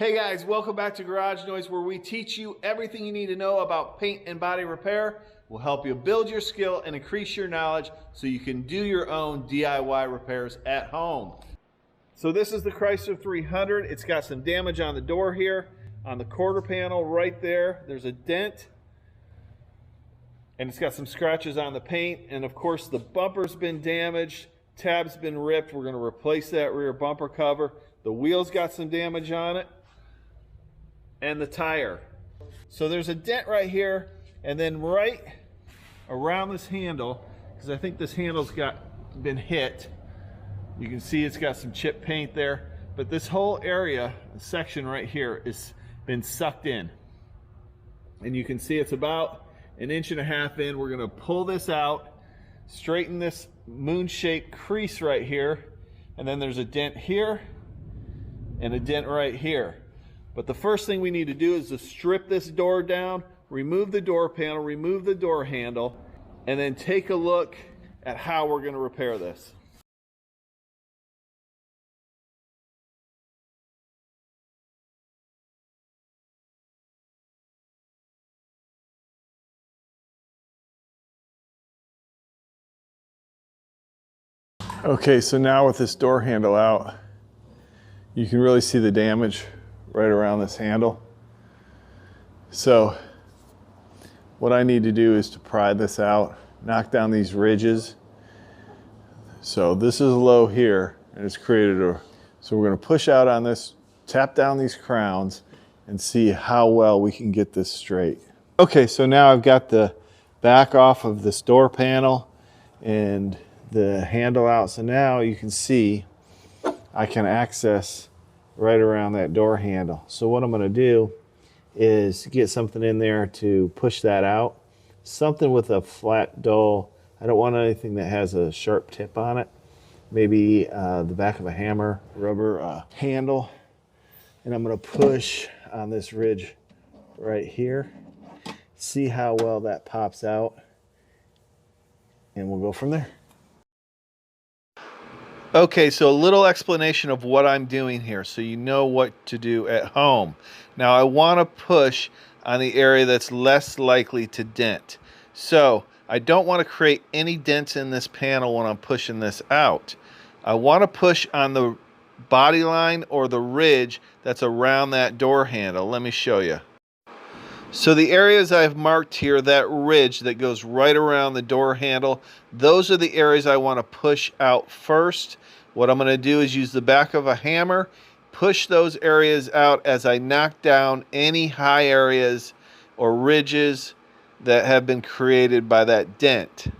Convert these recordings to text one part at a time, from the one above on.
Hey guys, welcome back to Garage Noise, where we teach you everything you need to know about paint and body repair. We'll help you build your skill and increase your knowledge so you can do your own DIY repairs at home. So this is the Chrysler 300. It's got some damage on the door here, on the quarter panel right there. There's a dent, and it's got some scratches on the paint, and of course the bumper's been damaged, tab's been ripped. We're going to replace that rear bumper cover. The wheel's got some damage on it, and the tire. So there's a dent right here, and then right around this handle, because I think this handle's been hit. You can see it's got some chipped paint there, but this whole area, section right here, has been sucked in. And you can see it's about 1.5 inches in. We're gonna pull this out, straighten this moon-shaped crease right here, and then there's a dent here and a dent right here. But the first thing we need to do is to strip this door down, remove the door panel, remove the door handle, and then take a look at how we're going to repair this. Okay, so now with this door handle out, you can really see the damage right around this handle. So what I need to do is to pry this out, knock down these ridges. So this is low here, and it's created a, so we're going to push out on this, tap down these crowns, and see how well we can get this straight. Okay, so now I've got the back off of this door panel and the handle out. So now you can see I can access right around that door handle. So what I'm going to do is get something in there to push that out. Something with a flat, dull, I don't want anything that has a sharp tip on it. Maybe the back of a hammer, rubber handle. And I'm going to push on this ridge right here. See how well that pops out. And we'll go from there. Okay, so a little explanation of what I'm doing here so you know what to do at home. Now I want to push on the area that's less likely to dent. So I don't want to create any dents in this panel when I'm pushing this out. I want to push on the body line or the ridge that's around that door handle. Let me show you. So the areas I've marked here, that ridge that goes right around the door handle, those are the areas I want to push out first. What I'm going to do is use the back of a hammer, push those areas out as I knock down any high areas or ridges that have been created by that dent.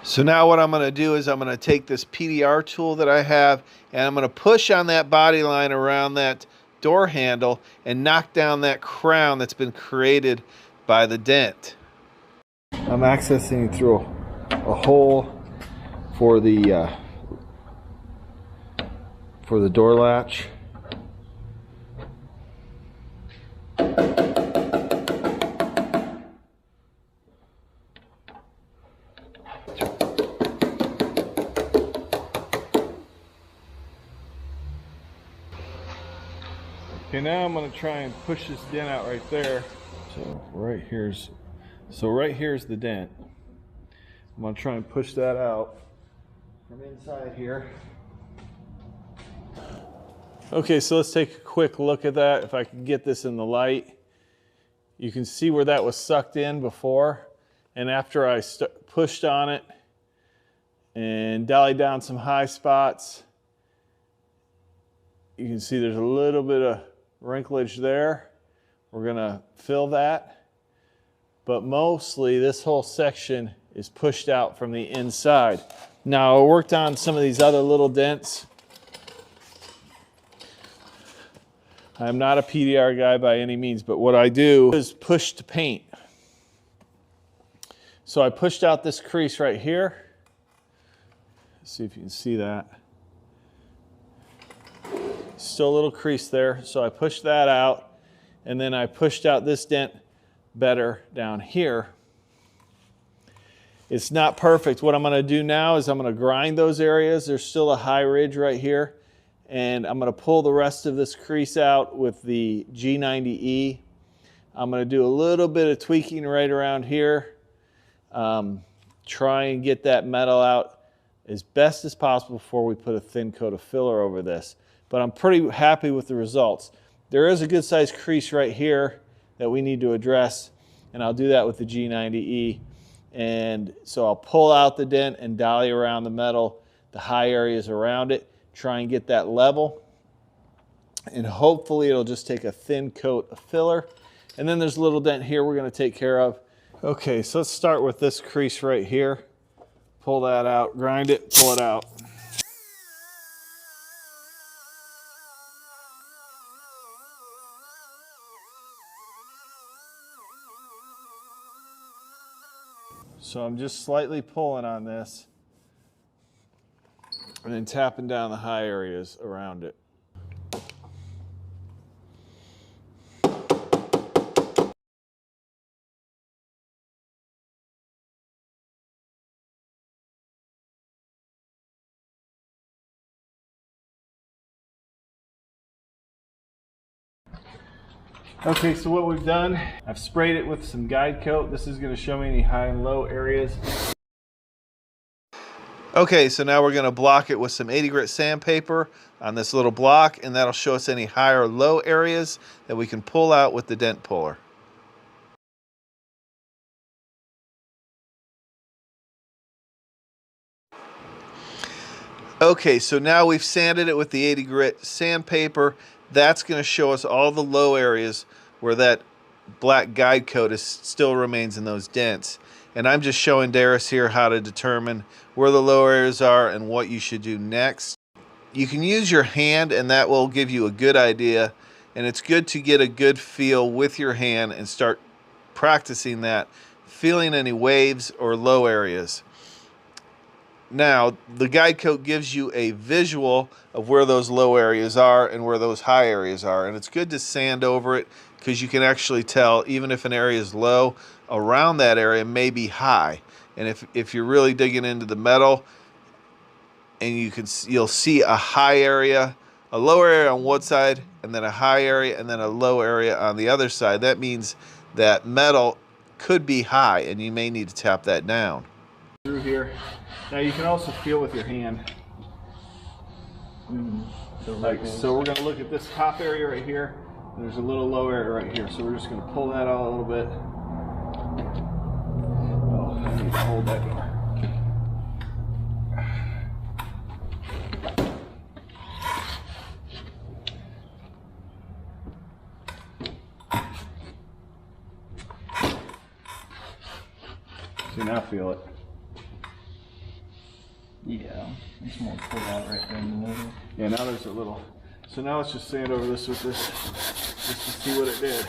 So now what I'm going to do is I'm going to take this PDR tool that I have, and I'm going to push on that body line around that door handle and knock down that crown that's been created by the dent. I'm accessing through a hole for the door latch. Okay, now I'm going to try and push this dent out right there. So right here's the dent. I'm going to try and push that out from inside here. Okay, so let's take a quick look at that. If I can get this in the light, you can see where that was sucked in before, and after I pushed on it and dollied down some high spots, you can see there's a little bit of wrinklage there. We're gonna fill that, but mostly this whole section is pushed out from the inside. Now I worked on some of these other little dents. I'm not a PDR guy by any means, but what I do is push to paint. So I pushed out this crease right here. Let's see if you can see that. Still a little crease there, so I pushed that out, and then I pushed out this dent better down here. It's not perfect. What I'm going to do now is I'm going to grind those areas. There's still a high ridge right here, and I'm going to pull the rest of this crease out with the G90E. I'm going to do a little bit of tweaking right around here. Try and get that metal out as best as possible before we put a thin coat of filler over this. But I'm pretty happy with the results. There is a good sized crease right here that we need to address, and I'll do that with the G90E. And so I'll pull out the dent and dolly around the metal, the high areas around it, try and get that level. And hopefully it'll just take a thin coat of filler. And then there's a little dent here we're going to take care of. Okay, so let's start with this crease right here. Pull that out, grind it, pull it out. So I'm just slightly pulling on this and then tapping down the high areas around it. Okay, so what we've done, I've sprayed it with some guide coat. This is going to show me any high and low areas. Okay, so now we're going to block it with some 80 grit sandpaper on this little block, and that'll show us any high or low areas that we can pull out with the dent puller. Okay, so now we've sanded it with the 80 grit sandpaper. That's going to show us all the low areas where that black guide coat still remains in those dents. And I'm just showing Darius here how to determine where the low areas are and what you should do next. You can use your hand, and that will give you a good idea. And it's good to get a good feel with your hand and start practicing that, feeling any waves or low areas. Now, the guide coat gives you a visual of where those low areas are and where those high areas are. And it's good to sand over it because you can actually tell, even if an area is low, around that area may be high. And if you're really digging into the metal, and you'll see a high area, a low area on one side, and then a high area, and then a low area on the other side. That means that metal could be high, and you may need to tap that down. Through here. Now you can also feel with your hand. So we're going to look at this top area right here. And there's a little low area right here. So we're just going to pull that out a little bit. Oh, I need to hold that door. So now feel it. Yeah, it's more pulled out right there in the middle. Yeah, now there's a little. So now let's just sand over this with this, just to see what it did.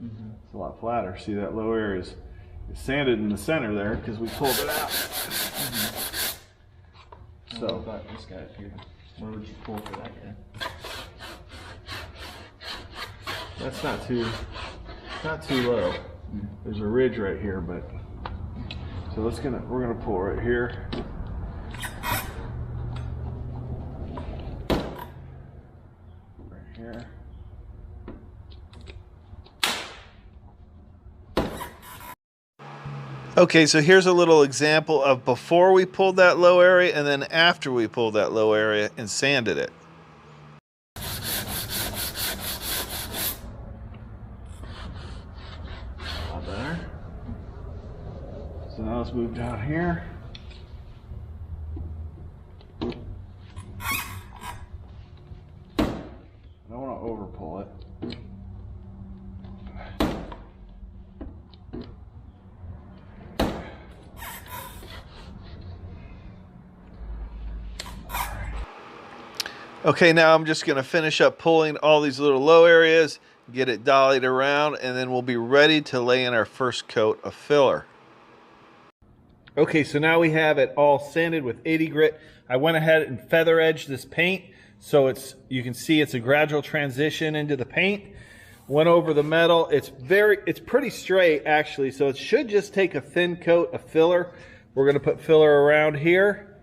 It's a lot flatter. See that low area is sanded in the center there because we pulled it out. So what about this guy up here? Where would you pull for that guy? That's not too low. There's a ridge right here, but so we're gonna pull right here. Right here. Okay, so here's a little example of before we pulled that low area and then after we pulled that low area and sanded it. So now let's move down here. I don't want to over pull it. Okay, now I'm just going to finish up pulling all these little low areas, get it dollied around, and then we'll be ready to lay in our first coat of filler. Okay, so now we have it all sanded with 80 grit. I went ahead and feather edged this paint so you can see it's a gradual transition into the paint. Went over the metal. It's pretty straight actually, so it should just take a thin coat of filler, We're going to put filler around here.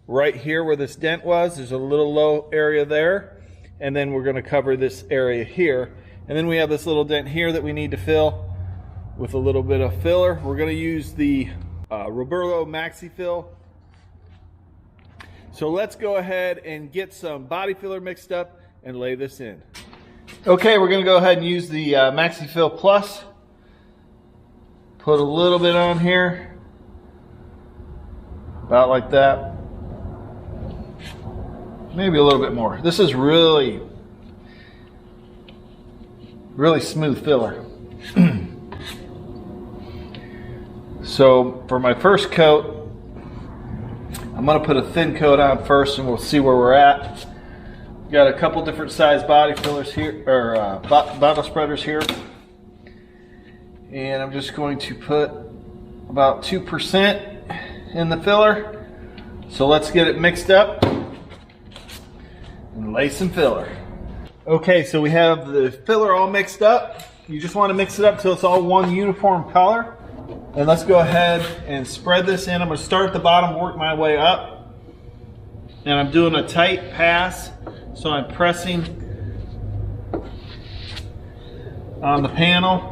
Right here where this dent was, there's a little low area there. And then we're going to cover this area here. And then we have this little dent here that we need to fill with a little bit of filler. We're going to use the Roberlo Maxi Fill. So let's go ahead and get some body filler mixed up and lay this in. Okay, we're going to go ahead and use the Maxi Fill Plus. Put a little bit on here, about like that. Maybe a little bit more. This is really smooth filler. So for my first coat, I'm going to put a thin coat on first and we'll see where we're at. Got a couple different size body fillers here, or bottle spreaders here. And I'm just going to put about 2% in the filler. So let's get it mixed up and lay some filler. Okay, so we have the filler all mixed up. You just want to mix it up till it's all one uniform color. And let's go ahead and spread this in. I'm going to start at the bottom, work my way up. And I'm doing a tight pass, so I'm pressing on the panel.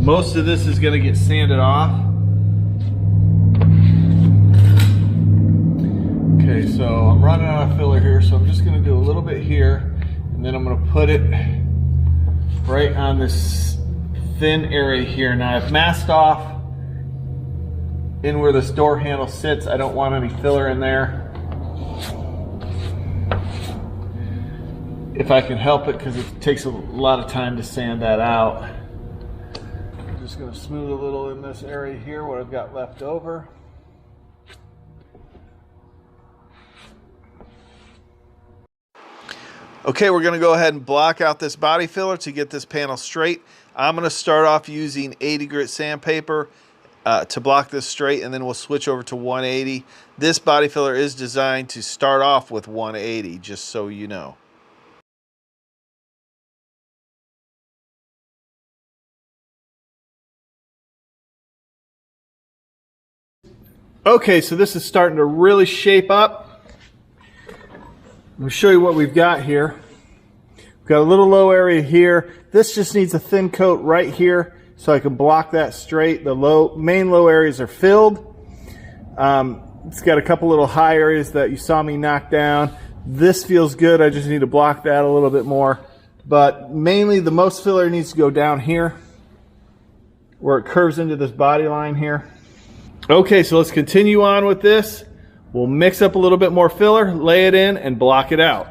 Most of this is going to get sanded off. Okay, so I'm running out of filler here, so I'm just going to do a little bit here, and then I'm going to put it right on this thin area here. Now I've masked off in where this door handle sits. I don't want any filler in there, if I can help it, because it takes a lot of time to sand that out. Just going to smooth a little in this area here, what I've got left over. Okay, we're going to go ahead and block out this body filler to get this panel straight. I'm going to start off using 80 grit sandpaper to block this straight, and then we'll switch over to 180. This body filler is designed to start off with 180, just so you know. Okay, so this is starting to really shape up. Let me show you what we've got here. We've got a little low area here. This just needs a thin coat right here so I can block that straight. The main low areas are filled. It's got a couple little high areas that you saw me knock down. This feels good. I just need to block that a little bit more. But mainly the most filler needs to go down here where it curves into this body line here. Okay, so let's continue on with this. We'll mix up a little bit more filler, lay it in, and block it out.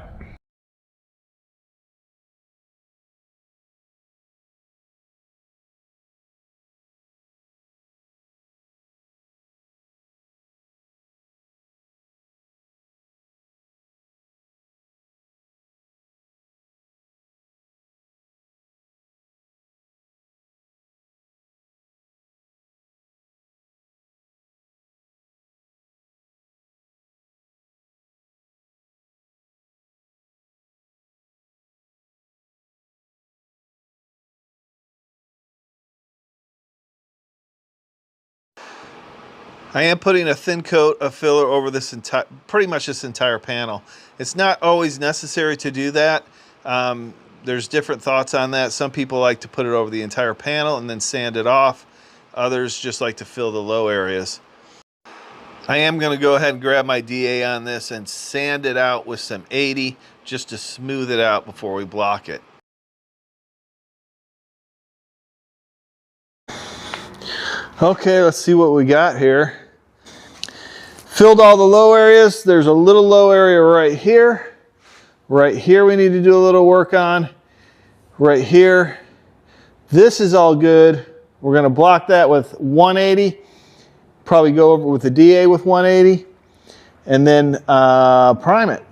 I am putting a thin coat of filler over this pretty much this entire panel. It's not always necessary to do that. There's different thoughts on that. Some people like to put it over the entire panel and then sand it off. Others just like to fill the low areas. I am going to go ahead and grab my DA on this and sand it out with some 80 just to smooth it out before we block it. Okay, let's see what we got here. Filled all the low areas. There's a little low area right here. Right here we need to do a little work on. Right here. This is all good. We're going to block that with 180. probably go over with the DA with 180 and then prime it.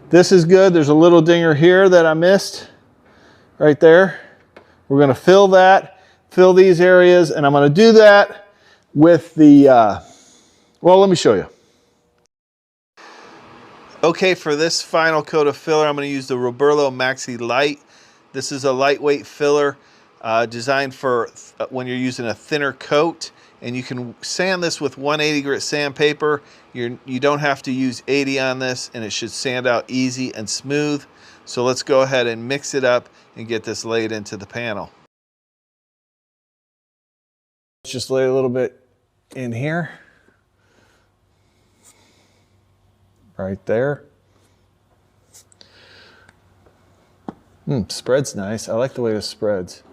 This is good. There's a little dinger here that I missed right there. We're going to fill that, fill these areas, and I'm going to do that with the, well, let me show you. Okay, for this final coat of filler, I'm going to use the Roberlo Maxi Light. This is a lightweight filler designed for when you're using a thinner coat, and you can sand this with 180 grit sandpaper. You don't have to use 80 on this, and it should sand out easy and smooth. So let's go ahead and mix it up and get this laid into the panel. Let's just lay a little bit in here. Right there. Spreads nice. I like the way this spreads.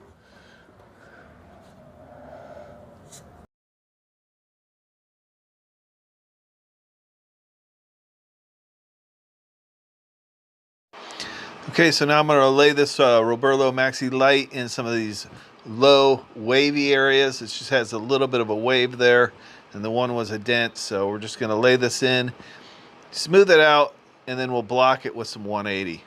Okay, so now I'm going to lay this Roberlo Maxi Light in some of these low wavy areas. It just has a little bit of a wave there, and the one was a dent, so we're just going to lay this in, smooth it out, and then we'll block it with some 180.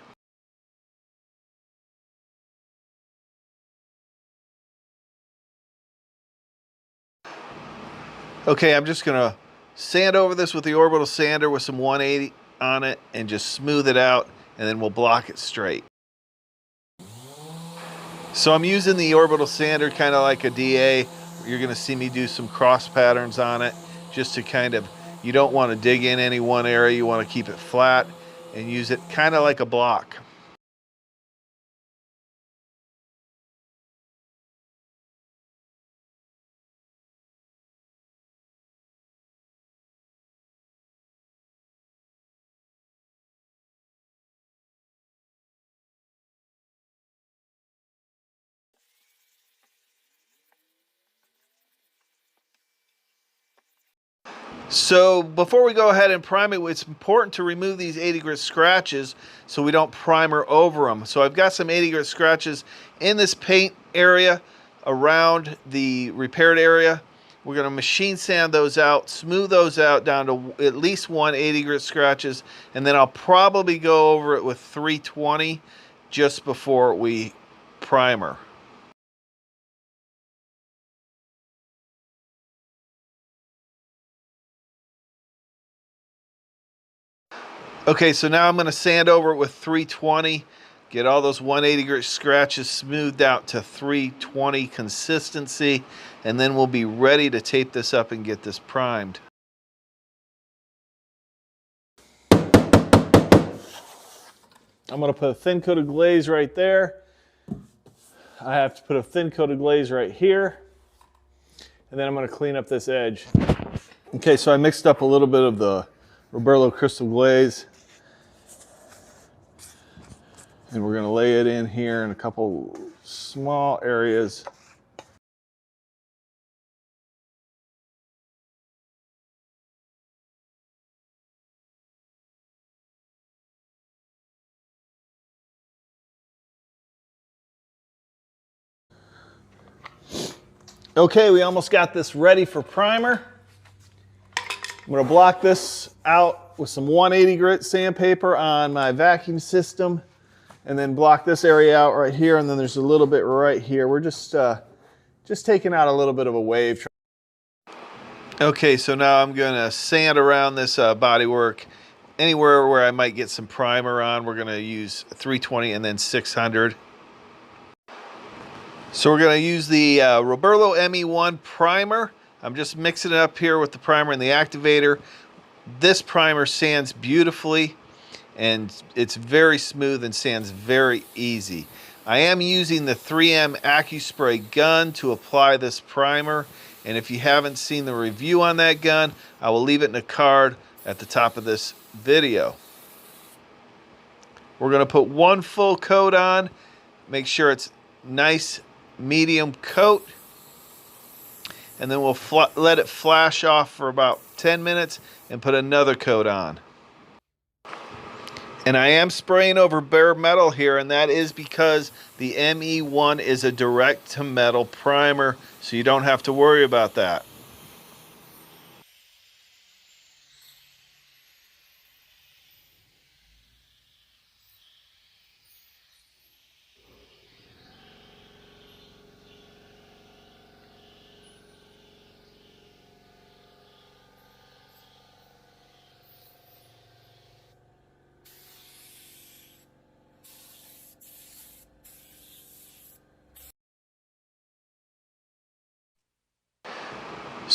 Okay, I'm just going to sand over this with the orbital sander with some 180 on it and just smooth it out, and then we'll block it straight. So I'm using the orbital sander kind of like a DA. You're going to see me do some cross patterns on it just to kind of, you don't want to dig in any one area, you want to keep it flat and use it kind of like a block. So before we go ahead and prime it, it's important to remove these 80 grit scratches so we don't primer over them. So I've got some 80 grit scratches in this paint area around the repaired area. We're going to machine sand those out, smooth those out down to at least 180 grit scratches, and then I'll probably go over it with 320 just before we primer. Okay, so now I'm going to sand over it with 320, get all those 180 grit scratches smoothed out to 320 consistency, and then we'll be ready to tape this up and get this primed. I'm going to put a thin coat of glaze right there. I have to put a thin coat of glaze right here, and then I'm going to clean up this edge. Okay, so I mixed up a little bit of the Roberlo crystal glaze, and we're going to lay it in here in a couple small areas. Okay, we almost got this ready for primer. I'm going to block this out with some 180 grit sandpaper on my vacuum system, and then block this area out right here, and then there's a little bit right here. We're just taking out a little bit of a wave. Okay, so now I'm going to sand around this bodywork. Anywhere where I might get some primer on, we're going to use 320 and then 600. So we're going to use the Roberlo ME1 primer. I'm just mixing it up here with the primer and the activator. This primer sands beautifully, and it's very smooth and sands very easy. I am using the 3M AccuSpray gun to apply this primer, and if you haven't seen the review on that gun, I will leave it in a card at the top of this video. We're going to put one full coat on, make sure it's nice medium coat, and then we'll let it flash off for about 10 minutes and put another coat on. And I am spraying over bare metal here, and that is because the ME1 is a direct to metal primer, so you don't have to worry about that.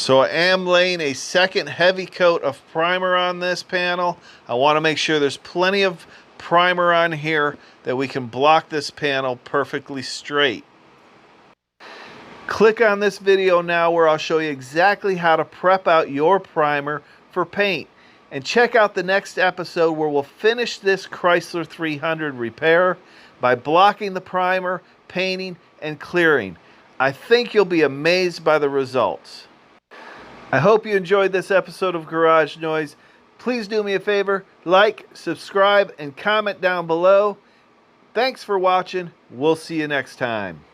So I am laying a second heavy coat of primer on this panel. I want to make sure there's plenty of primer on here that we can block this panel perfectly straight. Click on this video now where I'll show you exactly how to prep out your primer for paint. And check out the next episode where we'll finish this Chrysler 300 repair by blocking the primer, painting, and clearing. I think you'll be amazed by the results. I hope you enjoyed this episode of Garage Noise. Please do me a favor, like, subscribe, and comment down below. Thanks for watching. We'll see you next time.